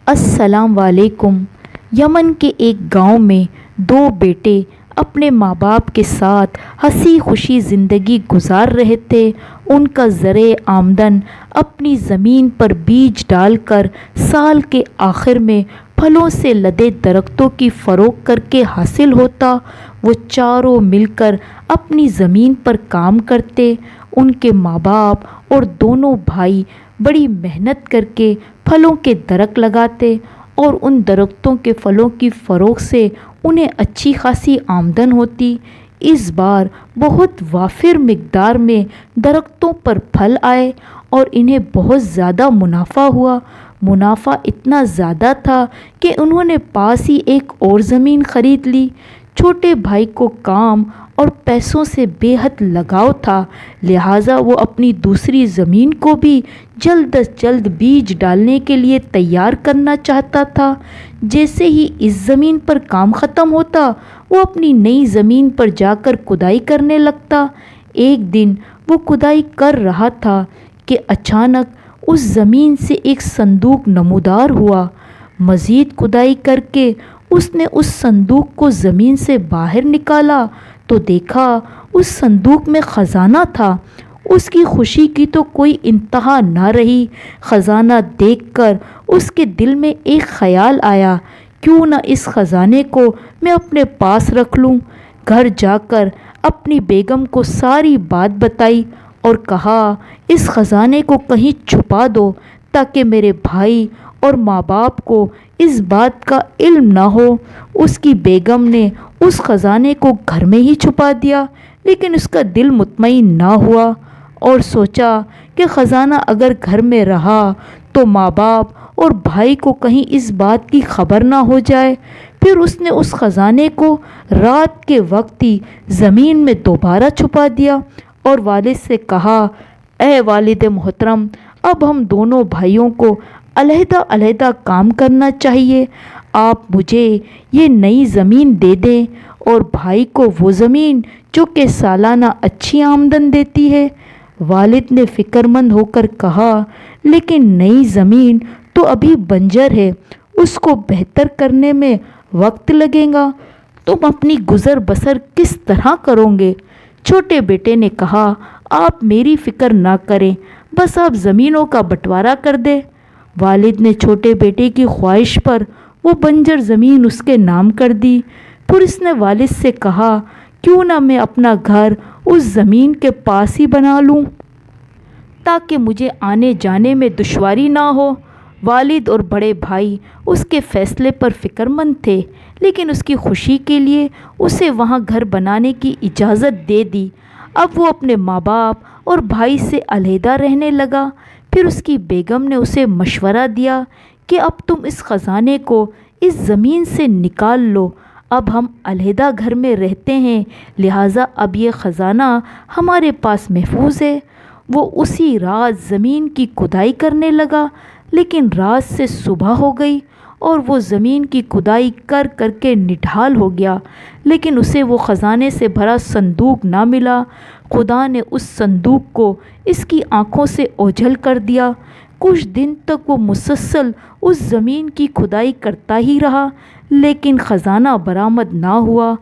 السلام علیکم۔ یمن کے ایک گاؤں میں دو بیٹے اپنے ماں باپ کے ساتھ ہنسی خوشی زندگی گزار رہے تھے۔ ان کا ذریعہ آمدن اپنی زمین پر بیج ڈال کر سال کے آخر میں پھلوں سے لدے درختوں کی فروخت کر کے حاصل ہوتا۔ وہ چاروں مل کر اپنی زمین پر کام کرتے۔ ان کے ماں باپ اور دونوں بھائی بڑی محنت کر کے پھلوں کے درخت لگاتے اور ان درختوں کے پھلوں کی فروخت سے انہیں اچھی خاصی آمدن ہوتی۔ اس بار بہت وافر مقدار میں درختوں پر پھل آئے اور انہیں بہت زیادہ منافع ہوا۔ منافع اتنا زیادہ تھا کہ انہوں نے پاس ہی ایک اور زمین خرید لی۔ چھوٹے بھائی کو کام اور پیسوں سے بے حد لگاؤ تھا، لہٰذا وہ اپنی دوسری زمین کو بھی جلد از جلد بیج ڈالنے کے لیے تیار کرنا چاہتا تھا۔ جیسے ہی اس زمین پر کام ختم ہوتا، وہ اپنی نئی زمین پر جا کر کھدائی کرنے لگتا۔ ایک دن وہ کھدائی کر رہا تھا کہ اچانک اس زمین سے ایک صندوق نمودار ہوا۔ مزید کھدائی کر کے اس نے اس صندوق کو زمین سے باہر نکالا تو دیکھا اس صندوق میں خزانہ تھا۔ اس کی خوشی کی تو کوئی انتہا نہ رہی۔ خزانہ دیکھ کر اس کے دل میں ایک خیال آیا، کیوں نہ اس خزانے کو میں اپنے پاس رکھ لوں۔ گھر جا کر اپنی بیگم کو ساری بات بتائی اور کہا، اس خزانے کو کہیں چھپا دو تاکہ میرے بھائی اور ماں باپ کو اس بات کا علم نہ ہو۔ اس کی بیگم نے اس خزانے کو گھر میں ہی چھپا دیا، لیکن اس کا دل مطمئن نہ ہوا اور سوچا کہ خزانہ اگر گھر میں رہا تو ماں باپ اور بھائی کو کہیں اس بات کی خبر نہ ہو جائے۔ پھر اس نے اس خزانے کو رات کے وقت ہی زمین میں دوبارہ چھپا دیا اور والد سے کہا، اے والد محترم، اب ہم دونوں بھائیوں کو علیحدہ علیحدہ کام کرنا چاہیے۔ آپ مجھے یہ نئی زمین دے دیں اور بھائی کو وہ زمین جو کہ سالانہ اچھی آمدن دیتی ہے۔ والد نے فکر مند ہو کر کہا، لیکن نئی زمین تو ابھی بنجر ہے، اس کو بہتر کرنے میں وقت لگے گا، تم اپنی گزر بسر کس طرح کرو گے؟ چھوٹے بیٹے نے کہا، آپ میری فکر نہ کریں، بس آپ زمینوں کا بٹوارا کر دیں۔ والد نے چھوٹے بیٹے کی خواہش پر وہ بنجر زمین اس کے نام کر دی۔ پھر اس نے والد سے کہا، کیوں نہ میں اپنا گھر اس زمین کے پاس ہی بنا لوں تاکہ مجھے آنے جانے میں دشواری نہ ہو۔ والد اور بڑے بھائی اس کے فیصلے پر فکر مند تھے، لیکن اس کی خوشی کے لیے اسے وہاں گھر بنانے کی اجازت دے دی۔ اب وہ اپنے ماں باپ اور بھائی سے علیحدہ رہنے لگا۔ پھر اس کی بیگم نے اسے مشورہ دیا کہ اب تم اس خزانے کو اس زمین سے نکال لو، اب ہم علیحدہ گھر میں رہتے ہیں، لہٰذا اب یہ خزانہ ہمارے پاس محفوظ ہے۔ وہ اسی رات زمین کی کھدائی کرنے لگا، لیکن رات سے صبح ہو گئی اور وہ زمین کی کھدائی کر کر کے نڈھال ہو گیا، لیکن اسے وہ خزانے سے بھرا صندوق نہ ملا۔ خدا نے اس صندوق کو اس کی آنکھوں سے اوجھل کر دیا۔ کچھ دن تک وہ مسلسل اس زمین کی کھدائی کرتا ہی رہا، لیکن خزانہ برآمد نہ ہوا۔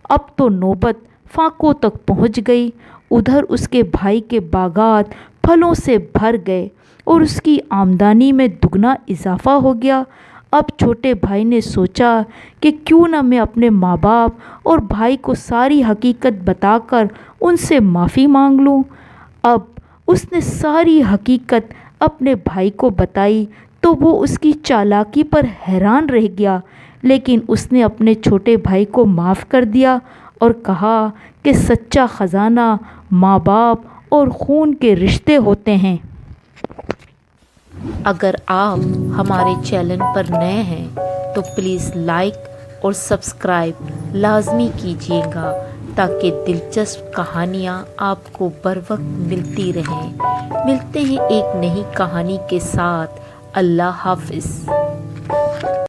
اب تو نوبت فاقوں تک پہنچ گئی۔ ادھر اس کے بھائی کے باغات پھلوں سے بھر گئے اور اس کی آمدنی میں دگنا اضافہ ہو گیا۔ اب چھوٹے بھائی نے سوچا کہ کیوں نہ میں اپنے ماں باپ اور بھائی کو ساری حقیقت بتا کر ان سے معافی مانگ لوں۔ اب اس نے ساری حقیقت اپنے بھائی کو بتائی تو وہ اس کی چالاکی پر حیران رہ گیا، لیکن اس نے اپنے چھوٹے بھائی کو معاف کر دیا اور کہا کہ سچا خزانہ ماں باپ اور خون کے رشتے ہوتے ہیں۔ اگر آپ ہمارے چینل پر نئے ہیں تو پلیز لائک اور سبسکرائب لازمی کیجیے گا تاکہ دلچسپ کہانیاں آپ کو بروقت ملتی رہیں۔ ملتے ہیں ایک نئی کہانی کے ساتھ۔ اللہ حافظ۔